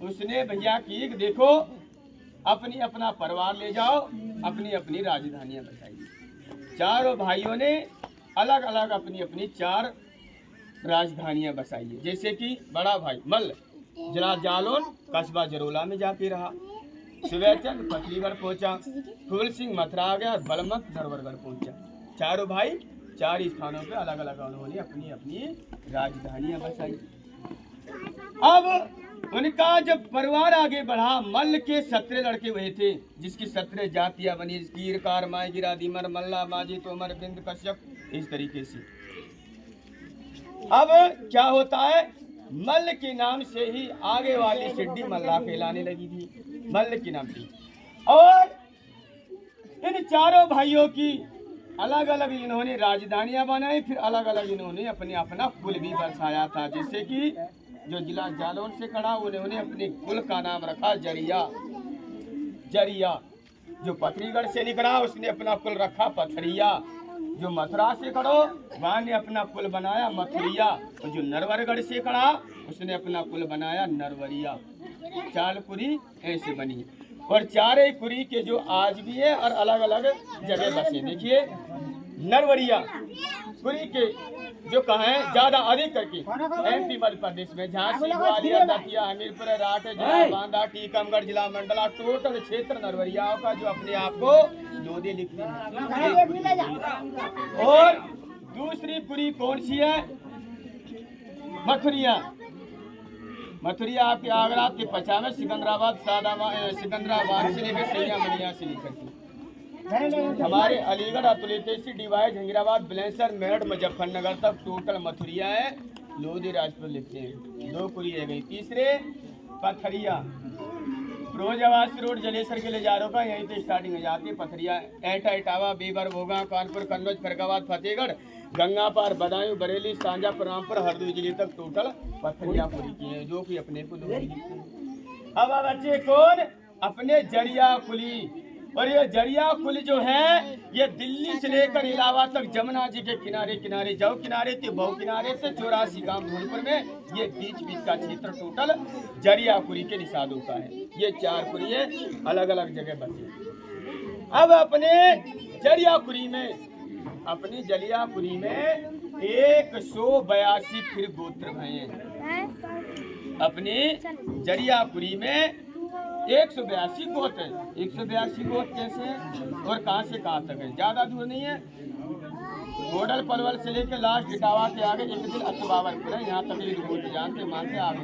उसने भैया की देखो अपनी अपना परिवार ले जाओ, अपनी अपनी राजधानियां बसाइए। चारों भाइयों ने अलग अलग अपनी अपनी 4 राजधानियां बसाई है। जैसे कि बड़ा भाई मल्ल जिला जालौन कस्बा जरोला में जाके रहा, शिवचंद पथरीगढ़ पहुंचा, फूल सिंह मथुरा आ गया और बलमक नरवरगढ़ पहुंचा। चारों भाई 4 स्थानों पे अलग अलग उन्होंने अपनी अपनी राजधानियां बसाई। अब उनका जब परिवार आगे बढ़ा, मल्ल के 17 लड़के हुए थे, जिसकी 17 जातियां बनी, कीरकार माय गिरा दीमर मल्ला माजी तोमर बिंद कश्यप, इस तरीके से। अब क्या होता है, मल्ल के नाम से ही आगे वाली सिड्डी मल्ला कहलाने लगी थी, मल्ल के नाम थी। और इन चारों भाइयों की अलग अलग इन्होंने राजधानियां बनाई, फिर अलग अलग इन्होंने अपने अपना कुल भी बसाया था। जैसे कि जो जिला जालौन से खड़ा उन्होंने अपने कुल का नाम रखा जरिया, जरिया। जो पथरीगढ़ से निकला उसने अपना कुल रखा पथरिया। जो मथुरा से खड़ो वहाँ ने अपना कुल बनाया मथुरिया। और जो नरवरगढ़ से खड़ा उसने अपना कुल बनाया नरवरिया। 4 कुरी ऐसे बनी और 4 कुरी के जो आज भी है और अलग अलग जगह बसे। देखिए नरवरिया कुरी के जो कहाँ है ज्यादा अधिक करके MP मध्य प्रदेश में, झांसी ग्वालियर दतिया हमीरपुर राठ जिला बांदा टीकमगढ़ जिला मंडला, टोटल क्षेत्र नरवरियाओं का जो अपने आप को लोधे लिखते हैं। और दूसरी पुरी कौन सी है, मथुरिया। मथुरिया आपके आगरा के 50 में, सिकंदराबाद सिकंदराबाद से लेकर सैया मनिया से लेकर हमारे अलीगढ़ अतुलेसी डीवाई जहांगीराबाद बुलंदशहर मेरठ मुजफ्फरनगर तक टोटल मथुरिया है। लोधी राजपुर लिखते हैं। 2 कुरी रह गई। तीसरे पथरिया, फिरोजाबाद रोड जलेसर के लिए जा रहा होगा, यहीं पे स्टार्टिंग हो जाती है पथरिया। एटा इटावा बेबर भोगा कानपुर कन्नौज फरगाबाद फतेहगढ़ गंगा पार बदायूं बरेली शाहजहांपुर रामपुर हरदोई जिले तक टोटल पथरिया पुरी की है, जो कि अपने को लोधी लिखते हैं। अब बच्चे कौन, अपने जरिया कुली। और ये जरिया कुल जो है ये दिल्ली से लेकर इलाहाबाद तक जमुना जी के किनारे किनारे, जाओ किनारे थे बहु किनारे से 84 गांव धौलपुर में, ये बीच बीच का क्षेत्र टोटल जरिया कुली के निषादों का है। ये 4 कुली अलग अलग जगह बचे। अब अपने जरिया कुली में, अपनी जलिया कुली में 182 फिर गोत्र भये हैं। अपनी जरिया कुली में 182 गोत्र है। 182 गोत्र कैसे हैं और कहां से कहां तक है, ज्यादा दूर नहीं है। गोडल पलवल से लेकर लास्ट इटावा के आगे एक दिन अतबावरपुर है, यहाँ तक ये गोत्र जानते मानते आगे।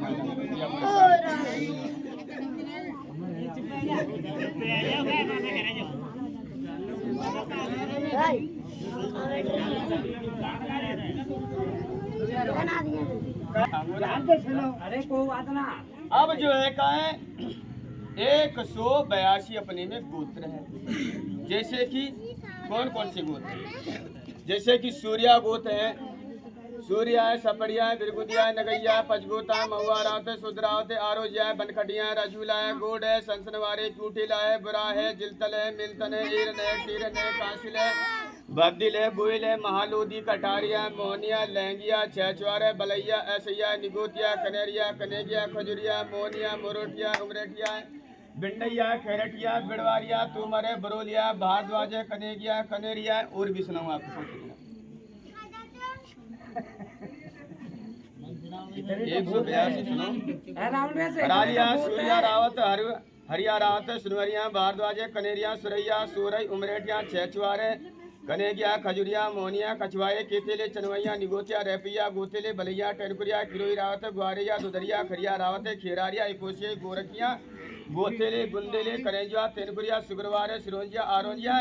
अब जो है का है 182 अपने में गोत्र है। जैसे कि कौन कौन से गोत्र, जैसे कि सूर्या गोत्र है, सूर्या है, सपड़िया है, बिरगुदिया है, नगैया है, पचगोता है, महुआ रावत है, सुधरावत है, आरोजिया है, बनखटिया है, रजूला है, गोड है, सनसनवारे, क्यूटीला है, बुरा है, जिलतल है, मिलतन है, ईरन है, टीरन है, कासिल है, बब्दिल है, बुइल है, महालोदी, कटारिया, मोहनिया, लहंगिया, छहचवार है, बलैया, ऐसैया, निगोतिया, कनेरिया, कनेगिया, खजुरिया, मोहनिया, मोरोटिया, उमरेटिया, बिंडैया, खैरटिया, बिड़वारिया, तुमर है, बरोलिया, भारद्वाज है, कनेगिया, कनेरिया और भी सुनाऊँ आपको। 182 सुनो। सूर्या रावत, हरिया रावत, सुनवरिया, भारद्वाज, कनेरिया, सुरैया, सोरई, उमरेटिया, छहचुआरे, कनेगिया, खजुरिया, मोहनिया, कछवाए, केतेले, चनवैया, निगोतिया, रेपिया, गोतेले, बलैया, टेनकुरिया, किरोई रावत, ग्वारिया, दुधरिया, खरिया रावत, खेरारिया, इकोसिया, गोरखिया, गोतेले, बुंदेले, कनेजुआ, तेनकुरिया, सुगरवार, सिरोंजिया, आरोजिया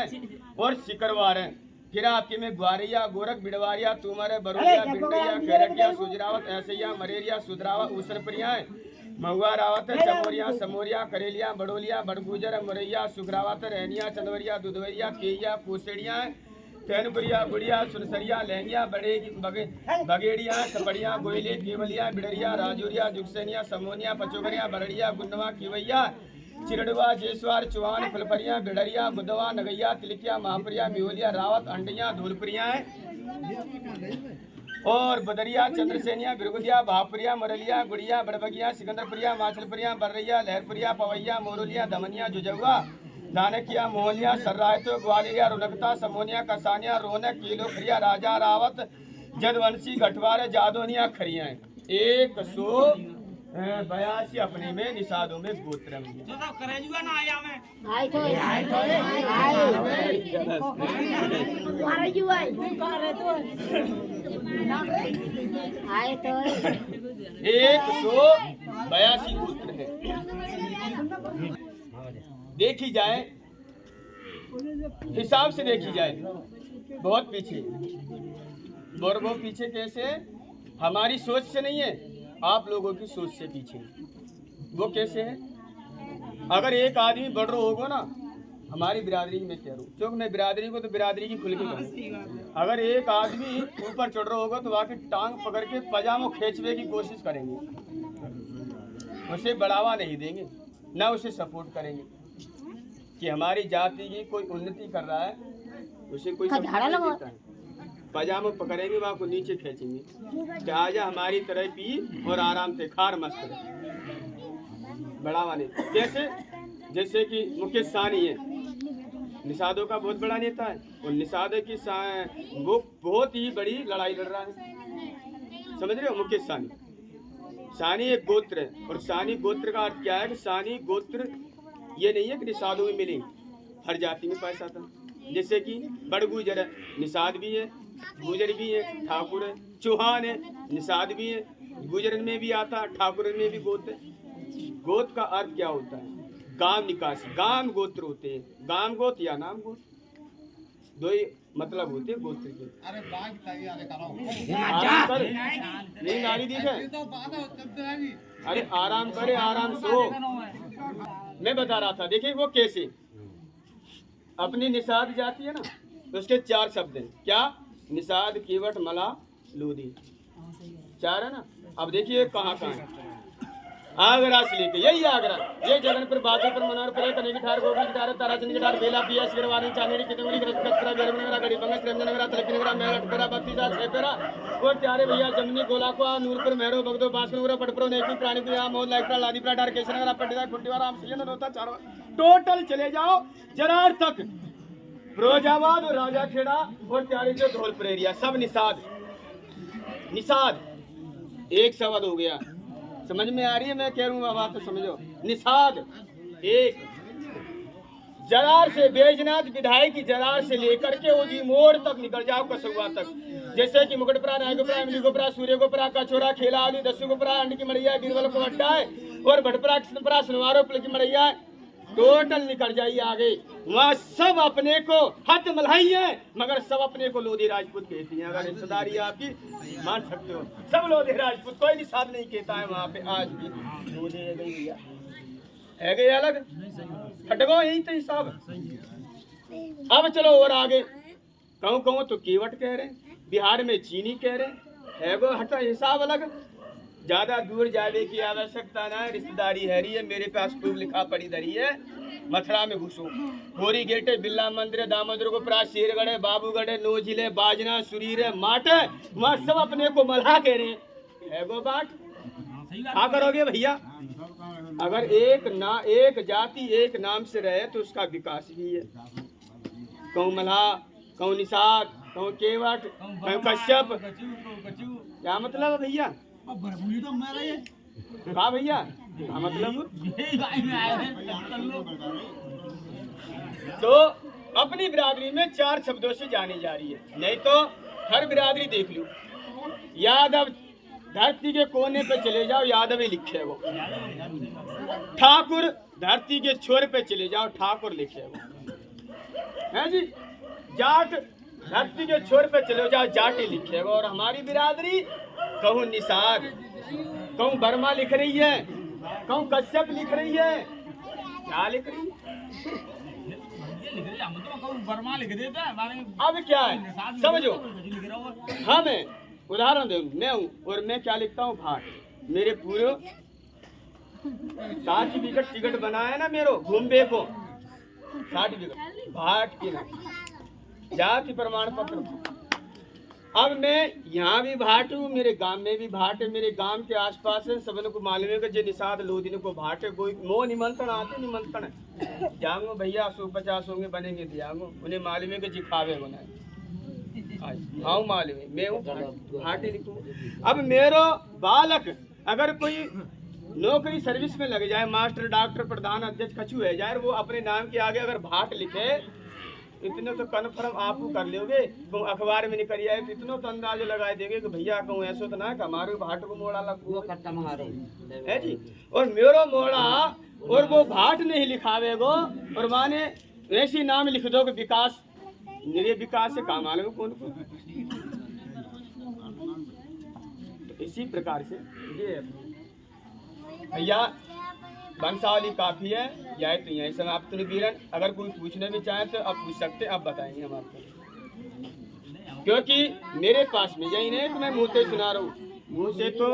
और सिकरवार। फिर आपके में ग्वारिया, गोरख, बिड़वारिया, तुमर, बरोलिया, बिंडैया, खैरटिया, सुजरावत, ऐसैया, मरेरिया, सुधरावा, ऊसनप्रिया, महुआ रावत, चमोरिया, समोरिया, करेलिया, बड़ोलिया, बड़गुजर, मुरैया, सुखरावत, रहनिया, चंदवरिया, दुधवरिया, केया, कोसेड़िया, तैनपुरिया, गुड़िया, सुनसरिया, लहंगिया, बगेड़िया, सपड़िया, गोयले, केवलिया, बिड़रिया, राजौरिया, जुगसैनिया, समोनिया, पचोगरिया, बरड़िया, गुन्नवा, किवैया, चिरड़वा, जेसवार, चौहान, फुलपरिया, बिड़रिया, बुधवा, नगैया, तिलकिया, महापुरिया, मिहोलिया, रावत, अंडिया, धूलपुरिया और बदरिया, चंद्रसेनिया, बिरगुदिया, भापुरिया, मरलिया, गुड़िया, बड़बगिया, सिकंदरपुरिया, माचलपुरिया, बर्रैया, लहरपुरिया, पवैया, मोरलिया, दमनिया, जुजौआ, दानकिया, मोहलिया, सर्रायतो, ग्वालिया, रुनकता, समोनिया, कसानिया, रोनक, कीलोखरिया, राजा, रावत, जदवंशी, गठवार, जादोनिया, खरिया 182 अपने में निषादों में गोत्र एक 182 गोत्र है। देखी जाए हिसाब से देखी जाए बहुत पीछे, और वो पीछे कैसे है? हमारी सोच से नहीं है, आप लोगों की सोच से पीछे। वो कैसे है? अगर एक आदमी बढ़ रहा होगा ना, हमारी बिरादरी में कह रहा हूँ, क्योंकि मैं बिरादरी को तो बिरादरी की खुल के कहूँ, अगर एक आदमी ऊपर चढ़ रहा होगा तो वहाँ की टांग पकड़ के पजामा खींचने की कोशिश करेंगे, उसे बढ़ावा नहीं देंगे, ना उसे सपोर्ट करेंगे कि हमारी जाति की कोई उन्नति कर रहा है, उसे कोई सपोर्ट नहीं देता है। पजामा पकड़ेंगे, वहाँ को नीचे खींचेंगे कि आजा हमारी तरह पी और आराम से खार मस्त रहे, बढ़ावा नहीं। जैसे जैसे कि मुकेश सहनी है, निषादों का बहुत बड़ा नेता है, और निषादों की वो बहुत ही बड़ी लड़ाई लड़ रहा है, समझ रहे हो? मुकेश सहनी एक गोत्र है, और सहनी गोत्र का अर्थ क्या है कि सहनी गोत्र ये नहीं है कि निषादों में मिले, हर जाति में पैसा था। जैसे कि बड़ गुजर है, निषाद भी है, गुजर भी है, ठाकुर है, चौहान है, निषाद भी है, गुजरन में भी आता, ठाकुर में भी गोत्र है। गोत्र का अर्थ क्या होता है? गांव निकासी, गांव गोत्र होते हैं, गांव गोत्र या नाम गोत्र, दो ही मतलब होते हैं गोत्र के। अरे अरे आराम करे, आराम सो। मैं बता रहा था, देखिए वो कैसे अपनी निषाद जाती है ना, तो उसके 4 शब्द हैं। क्या? निषाद, कीवट, मला, लूदी, 4 है ना। अब देखिए कहाँ है, आगरा से लेके यही आगरा, ये जगनपुर, बादलपुर, मनोहरपुर, कनेगी ठार, गोगल गिटार, ताराचंद गिटार, बेला, पिया, शेरवानी, चांदेड़ी, कितंगड़ी, कचरा, गरमनगरा, गरीबंगस, रंजनगरा, तलकीनगरा, मेरठगरा, बत्तीसा, छेपेरा, और चारे भैया, जमनी, गोलाकुआ, नूरपुर, मेहरो, बगदो, बांसनगरा, पटपुरो, नेकी, प्राणीपुरा, मोहन, लाइकरा, लादीपुरा, डार, केशनगरा, पटिया, खुट्टीवारा, आमसिया, नरोता, चारवा, टोटल चले जाओ जरार तक, फिरोजाबाद और राजाखेड़ा और चारे जो धौलपुर एरिया, सब निषाद। निषाद एक शब्द हो गया, समझ में आ रही है मैं कह रहा हूँ? बात तो समझो। निषाद एक, जरार से बैजनाथ विधायक की जरार से लेकर के ओजी मोड़ तक निकल जाओ कसुआ तक, जैसे कि मुकुटपुरा, नायकोपुरा, इमलीगोपुरा, सूर्यगोपुरा, कचोरा, खेला, आलू, दस्यूगोपुरा, अंड की मड़ैया, बीरबल को अड्डा है, और भटपुरा, कृष्णपुरा, सुनवारो, पुल की मड़ैया, टोटल निकल जाइए आगे। वहाँ सब अपने को हथ मल्हाई है, मगर सब अपने को लोधी राजपूत कहती हैं। अगर रिश्तेदारी आपकी मान सकते हो, सब लोधी राजपूत, कोई निषाद नहीं कहता है वहाँ पे आज भी। लोधी है गई अलग, हट गो यही तो हिसाब। अब चलो और आगे, कहूँ कहूँ तो केवट कह रहे, बिहार में चीनी कह रहे, है गो हटा हिसाब अलग। ज्यादा दूर जाने की आवश्यकता ना, रिश्तेदारी है रही है, मेरे पास खूब लिखा पड़ी धरी है। मथुरा में घुसो, होरी गेटे, बिल्ला मंदिर, दामोदर को प्रा, शेरगढ़, बाबूगढ़, नोजिले, बाजना, सुरीर, माट, वहाँ सब अपने को मल्हा कह रहे हैं। गो बाट क्या करोगे भैया? अगर एक जाति एक नाम से रहे तो उसका विकास भी है। कहूँ मल्हा, कहूँ निषाद, कहूँ केवट, कहूँ कश्यप, क्या मतलब है भैया? कहा भैया क्या मतलब? तो अपनी बिरादरी में 4 शब्दों से जानी जा रही है, नहीं तो हर बिरादरी देख लो। यादव, धरती के कोने पे चले जाओ, यादव ही लिखे वो। ठाकुर, धरती के छोर पे चले जाओ, ठाकुर लिखे वो, है जी। जाट, धरती के छोर पे चले जाओ, जाट ही लिखे वो। और हमारी बिरादरी, कहूँ निषाद, कहूँ बर्मा लिख रही है, कहूँ कश्यप लिख रही है, क्या लिख रही है? अब क्या है समझो, हम उदाहरण दे, मैं हूँ और मैं क्या लिखता हूँ? भाट। मेरे पूरे 60 विकेट टिकट बनाया ना मेरो घूमबे को, 60 विकेट भाट की ना। जाति प्रमाण पत्र अब मैं यहाँ भी भाट हूँ, मेरे गांव में भी भाट है, मेरे गांव के आसपास है, सबने को मालूम है कि जे निषाद लोदिन को भाट है, कोई मोह निमंत्रण आते निमंत्रण जाऊंगो भैया 150 होंगे बनेंगे दियांगो, उन्हें मालूम है कि जी खावे होना है। हाँ मालूम है, मैं हूँ भाट ही लिखूँ। अब मेरो बालक अगर कोई नौकरी सर्विस में लग जाए, मास्टर डॉक्टर प्रधान अध्यक्ष कछु है जाए, वो अपने नाम के आगे अगर भाट लिखे, इतने तो कन्फर्म आप कर लोगे, तो अखबार में निकल आए तो इतना तो अंदाज लगा देंगे कि भैया कहूँ ऐसा तो ना हमारे भाट को मोड़ा लगो है जी। और मेरो मोड़ा और वो भाट नहीं लिखावेगो, और माने ऐसी नाम लिख दो कि विकास, मेरे विकास से काम आले कौन को। तो इसी प्रकार से ये भैया वंशावली काफी है, या तो यही समाप्त निबीरन। अगर कोई पूछने भी चाहे तो अब पूछ सकते, अब बताएंगे हम आपको, क्योंकि मेरे पास में यही नहीं तो मैं मुँह से सुना रहा हूँ, मुँह से तो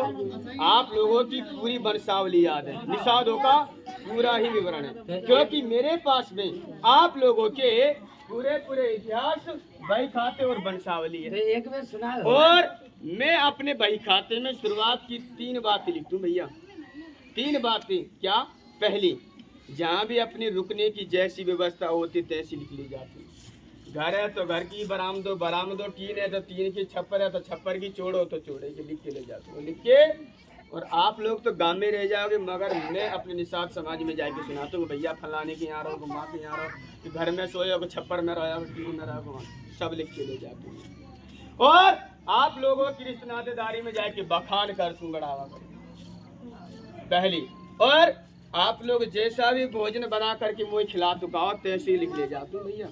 आप लोगों की पूरी वंशावली याद है, निषादों का पूरा ही विवरण है, क्योंकि मेरे पास में आप लोगों के पूरे इतिहास बही खाते और वंशावली है। एक बार सुना। और मैं अपने बही खाते में शुरुआत की 3 बातें लिख दूं भैया, 3 बातें। क्या? पहली, जहाँ भी अपनी रुकने की जैसी व्यवस्था होती तैसी लिख ली जाती। घर है तो घर की, बरामदो बरामदो, टीन है तो टीन की, छप्पर है तो छप्पर की, चोड़ो तो चोड़े की, लिख के ले जाते हो, लिख के। और आप लोग तो गांव में रह जाओगे, मगर मैं अपने निषाद समाज में जाके सुनाता हूँ, भैया फलाने के यहाँ रहो, माँ के यहाँ रहो, घर में सोए छप्पर में रहो, टीन में रहो, सब लिख के ले जाते हैं। और आप लोगों की रिश्तेदारी में जाके बखान कर दूँ, बढ़ावा कर पहली। और आप लोग जैसा भी भोजन बना करके मुझे खिला चुका तैसे ही लिख ले जाते हो भैया।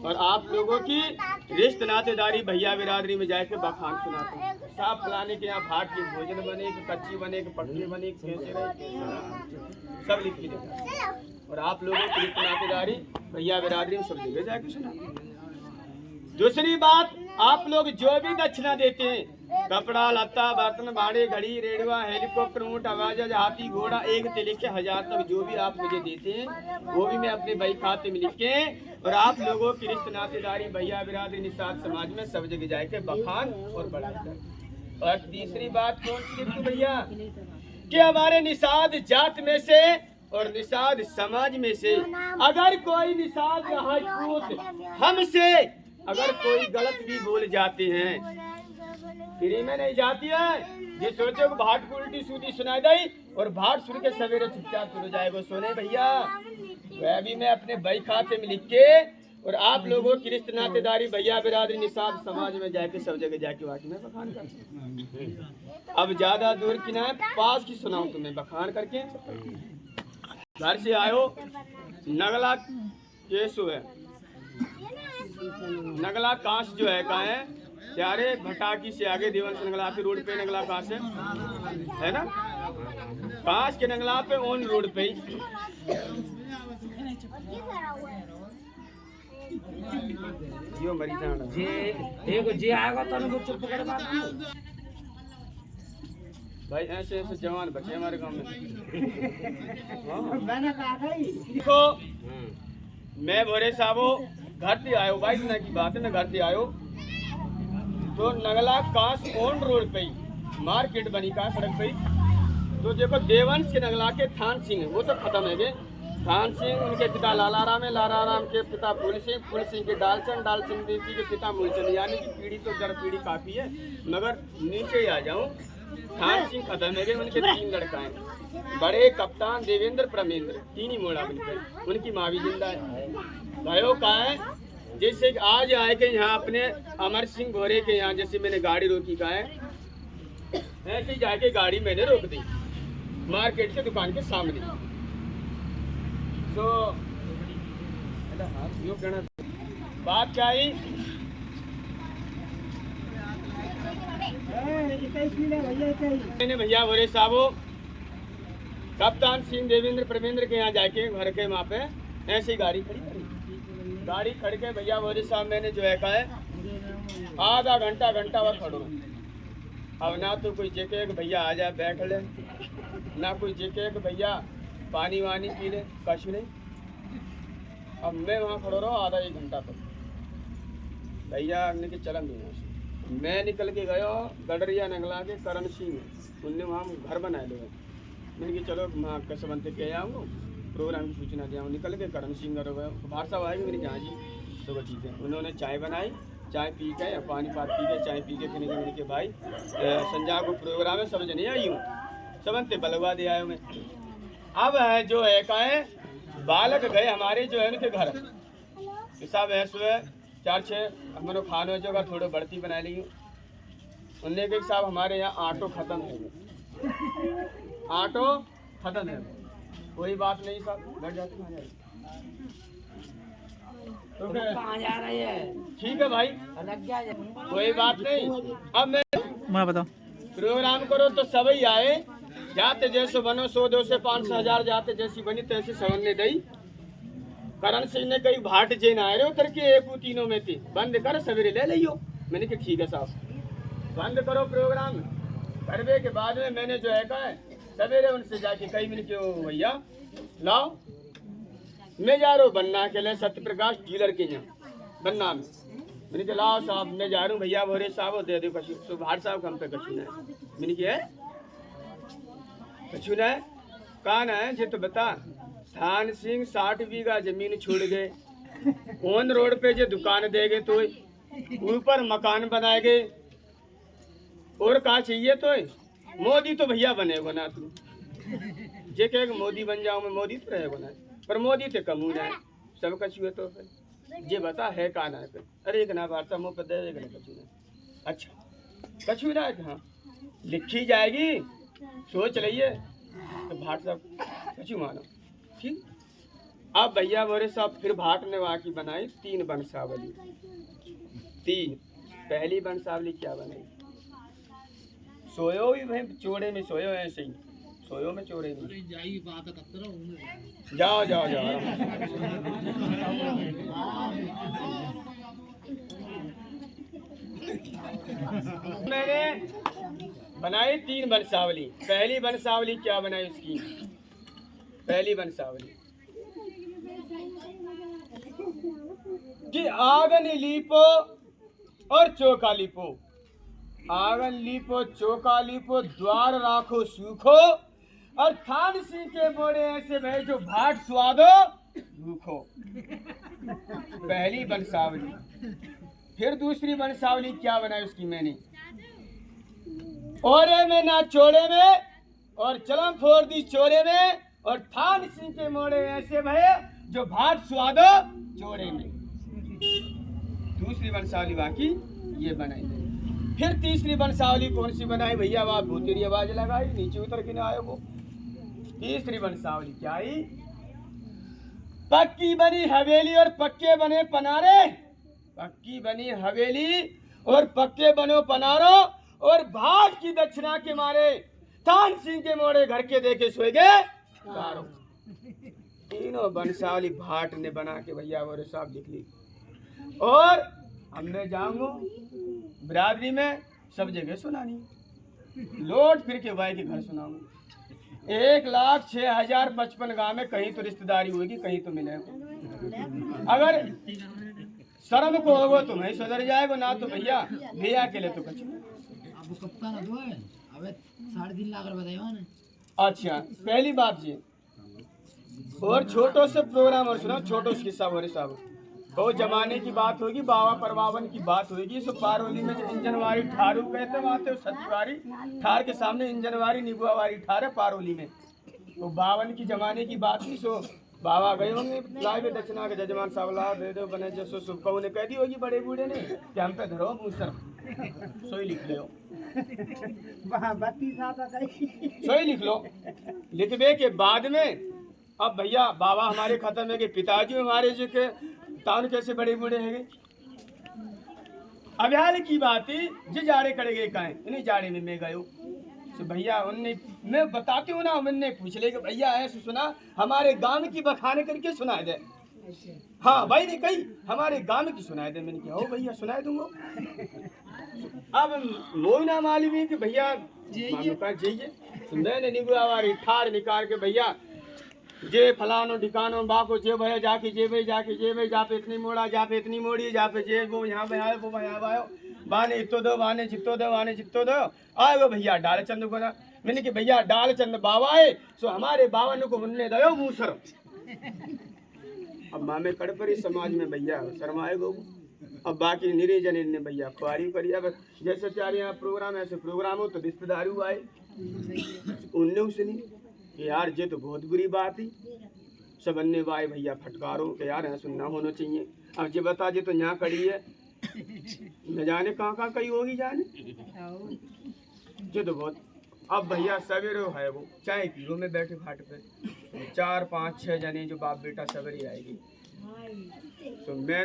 और आप लोगों की रिश्ते नातेदारी भैया बिरादरी में जाके बखान सुनाते हैं, साफ फलाने के यहाँ भाट की भोजन बने कि कच्ची बने कि पटरी बने, कैसे रहे सब लिख के ले। और आप लोगों की रिश्ते नातेदारी भैया बिरादरी में सब जगह जाके सुनाते। दूसरी बात, आप लोग जो भी दक्षिणा देते हैं, कपड़ा लत्ता बर्तन भाड़े घड़ी रेड़वा हेलीकॉप्टर ऊँट हवाई हाथी घोड़ा एक से लेके 1000 तक जो भी आप मुझे देते हैं वो भी मैं अपने बही खाते में लिख के, और आप लोगों की रिश्ते नातेदारी भैया बिरादरी निषाद समाज में सब जगह जाके बखान और बढ़ाई कर। और तीसरी बात कौन सी लिखूं भैया, कि हमारे निषाद जात में से और निषाद समाज में से अगर कोई निषाद राजपूत हमसे अगर कोई गलत भी बोल जाते हैं, फ्री में नहीं जाती है, ये सोचो कि भाट को उल्टी सूदी सुनाई दई और भाट सुन के सवेरे चुपचाप चलो जाएगा सोने भैया, वह भी मैं अपने बही खाते में लिख के, और आप लोगों की रिश्ते नातेदारी भैया बिरादरी निषाद समाज में जाके सब जगह जाके वाकई में बखान करते। अब ज्यादा दूर की ना पास की सुनाऊं तुम्हें बखान करके। घर से आयो, नगला केसु है, नगला कांस जो है कहाँ है, प्यारे भटाकी से आगे देवन से नगला पे रोड पे नगला कांस है ना, कांस के नगला पे ऑन रोड पे जियो मरी जाना जी देखो जी आएगा तो वो चुप कर बात भाई, ऐसे ऐसे जवान बचे हमारे गांव में। मैंने कहा गई देखो मैं भोरे साहबो घर से आयो, भाई इतना की बात है, मैं घर से आयो तो नगला कांस ऑन रोड पे मार्केट बनी का सड़क पे, तो देखो देवंश के नगला के थान सिंह वो तो खत्म है गए, थान सिंह उनके पिता लालाराम है, लालाराम के पिता फूल सिंह के डालचंद, डालचंद देवी के पिता मूलचंद, यानी कि पीढ़ी तो जड़ पीढ़ी काफी है, मगर नीचे ही आ जाऊं, थान सिंह खत्म है गए, उनके 3 लड़का हैं, बड़े कप्तान देवेंद्र प्रमेंद्र, 3 ही मोड़ा बनकर, उनकी माँ भी जिंदा है। भयो का है जैसे आज आए के यहाँ अपने अमर सिंह भोरे के यहाँ, जैसे मैंने गाड़ी रोकी का है, ऐसे जाके गाड़ी मैंने रोक दी मार्केट के दुकान के सामने। तो यो कहना बात क्या आई, मैंने भैया भोरे साहबो कप्तान सिंह देवेंद्र प्रमेंद्र के यहाँ जाके घर के वहाँ पे ऐसी गाड़ी खड़ी करी, गाड़ी खड़ के भैया बोले साहब मैंने जो है कहा है आधा घंटा वह खड़ो, अब ना तो कोई जेके कि भैया आ जाए बैठ ले, ना कोई जेके कि भैया पानी वानी पी ले, कछ नहीं। अब मैं वहाँ खड़ो रहो आधा 1 घंटा तक, भैया ने के चलन दूँ मैं निकल के गयो गडरिया नगला के करण सिंह, उनने वहाँ घर बनाए लो। मैंने कि चलो वहाँ कैसे बनते के आऊँ, प्रोग्राम की सूचना दिया। निकल के करण सिंह घर गए, बाहर साहब आएंगे। मैंने कहा जी तो वो चीज़ें उन्होंने चाय बनाई, चाय पी के या पानी पात पी के चाय पी के फिर मैंने के भाई संजा को प्रोग्राम है समझ नहीं आई हूँ, समझते बलवा दे आए मैं। अब है जो है का है बालक गए हमारे जो है उनके घर, सब है सुबह 4-6 हमने खाने जो का थोड़े बढ़ती बना ली। उनने के साहब हमारे यहाँ ऑटो ख़त्म है, ऑटो ख़त्म है। कोई बात नहीं साहब, बैठ जाते तो कहाँ जा रही है? ठीक है भाई, अलग क्या है? कोई बात नहीं। अब मैं बताओ प्रोग्राम करो तो सभी आए, जाते जैसे बनो 100-200 500 1000 जाते जैसी बनी तैसी सबन ने दई। करण सिंह ने कही भाट जे ना आए उतर के एक तीनों में थी, बंद कर सवेरे ले लियो। मैंने कहा ठीक है साहब बंद करो प्रोग्राम। करने के बाद में मैंने जो है कहा सवेरे उनसे जाके कही मैंने क्यों भैया लाओ मैं जा रहा हूँ बन्ना के लिए सत्य प्रकाश डीलर के यहाँ बन्ना में। मैंने कहा लाओ साहब मैं जा रहा हूँ भैया बोरे साहब दे दो कछु। तो भाट साहब हम पे कछु ना है। मैंने कहा कछु ना है कहाँ ना है जे तो बता। थान सिंह 60 बीघा जमीन छोड़ गए, ऑन रोड पे जो दुकान देगे तो ऊपर मकान बनाएगे और कहा चाहिए तो मोदी तो भैया बनेगा ना तू जे कहे मोदी बन जाऊँ मैं, मोदी तो रहेगा ना, पर मोदी तो कमू ना है सब कछु है। तो फिर जे बता है कहा ना है। अरे एक ना वार्ता मुँह पर दे देगा कछु ना। अच्छा कछु ना है हाँ लिखी जाएगी सोच रहिए। तो भाट साहब कछु मानो ठीक। अब भैया बोरे साहब फिर भाट ने वहाँ की बनाई 3 वंशावली। 3 पहली वंशावली क्या बनाई, सोयो भी भाई चोड़े में सोयो ऐसे ही सोयो में चोड़े में जाओ जाओ जाओ। मैंने बनाई 3 वंशावली। पहली वंशावली क्या बनाई उसकी, पहली वंशावली कि आंगन लीपो और चौका लीपो, आंगन लीपो चौका लीपो द्वार राखो सूखो और थान सिंह के बोले ऐसे भाई जो भाट स्वादो भूखो। पहली वंशावली। फिर दूसरी वंशावली क्या बनाई उसकी मैंने, ओरे में ना चोड़े में और चलम फोड़ दी चोरे में और थान सिंह के मोड़े ऐसे भये जो भाट स्वादो चोड़े में। दूसरी वंशावली बाकी ये बनाई। फिर तीसरी वंशावली कौन सी बनाई भैया, वह भूतेरी आवाज लगाई नीचे उतर के ना आए वो। तीसरी वंशावली क्या आई, पक्की बनी हवेली और पक्के बने पनारे। पक्की बनी हवेली और पक्के बनो पनारो और भाट की दक्षिणा के मारे थान सिंह के मोड़े घर के देखे सोए गए तारो। तीनों वंशावली भाट ने बना के भैया बोरे साहब लिख ली। और अब मैं जाऊंगा बिरादरी में सब जगह सुनानी, लौट फिर के भाई के घर सुनाऊंगा। 1,06,055 गाँव में कहीं तो रिश्तेदारी होगी कहीं तो मिलेगा। अगर शर्म को होगा तो मैं सुधर जाएगा ना तो भैया के लिए तो कुछ। अच्छा पहली बात जी और छोटो से प्रोग्राम और सुना छोटो से किस्सा बोरे साहब बहुत जमाने की बात होगी, बाबा परबावन की बात होगी। सो पारोली में जो इंजनवारी ठारू कहते वहाँ सतवारी ठार के सामने इंजनवारी निबुआवारी ठार है पारोली में। तो 52 की जमाने की बात थी। सो बाबा गए होंगे लाइव दक्षिणा के जजमान साहब ला दे दो बने जैसो सुबह ने कह दी होगी बड़े बूढ़े ने कि हम पे धरो मूसर सोई लिख लो सोई लिख लो। लिखबे के बाद में अब भैया बाबा हमारे खत्म है कि पिताजी हमारे जो के तान कैसे बड़े बूढ़े हैं। अभ्याल की बात ही जे जाड़े करे गए कहें इन्हीं जाड़े में मैं गयो तो भैया उनने मैं बताती हूँ ना उनने पूछ ले कि भैया ऐसे सुना हमारे गांव की बखाने करके सुना दे। हाँ भाई ने कही हमारे गांव की सुनाए दे। मैंने कहा ओ भैया सुनाए दूंगा। अब मोई ना मालूम है कि भैया जाइए तो मैंने निगुआवारी ठार निकाल के भैया जे फलानो ठिकानो बाको जे भैया जाके जे भाई जाके जे भाई जा पे इतनी मोड़ा जा पे इतनी मोड़ी जा पे जे वो यहाँ पे आयो वो वहाँ आयो बाने इतो दो, बाने चित्तो दो, बाने चित्तो दो। आए वो भैया डाल चंद को ना, मैंने कि भैया डाल चंद बाबा है, सो हमारे बाबा ने को मुन्ने दयो मूसर। अब मामे कड़परी समाज में भैया शर्माए गो। अब बाकी निरे जने ने भैया खुआरी करी। अब जैसे चार यहाँ प्रोग्राम ऐसे प्रोग्राम हो तो रिश्तेदार आए, उनने उसने कि यार ये तो बहुत बुरी बात है। सब अन्य भाई भैया फटकारो कि यार ऐसा ना होना चाहिए। अब ये बता जे तो यहाँ खड़ी है, न जाने कहाँ कहीं होगी जाने। ये तो बहुत। अब भैया सवेरे है वो चाय पीरो में बैठे फाट पे 4 5 6 जने जो बाप बेटा सवेरे आएगी। तो मैं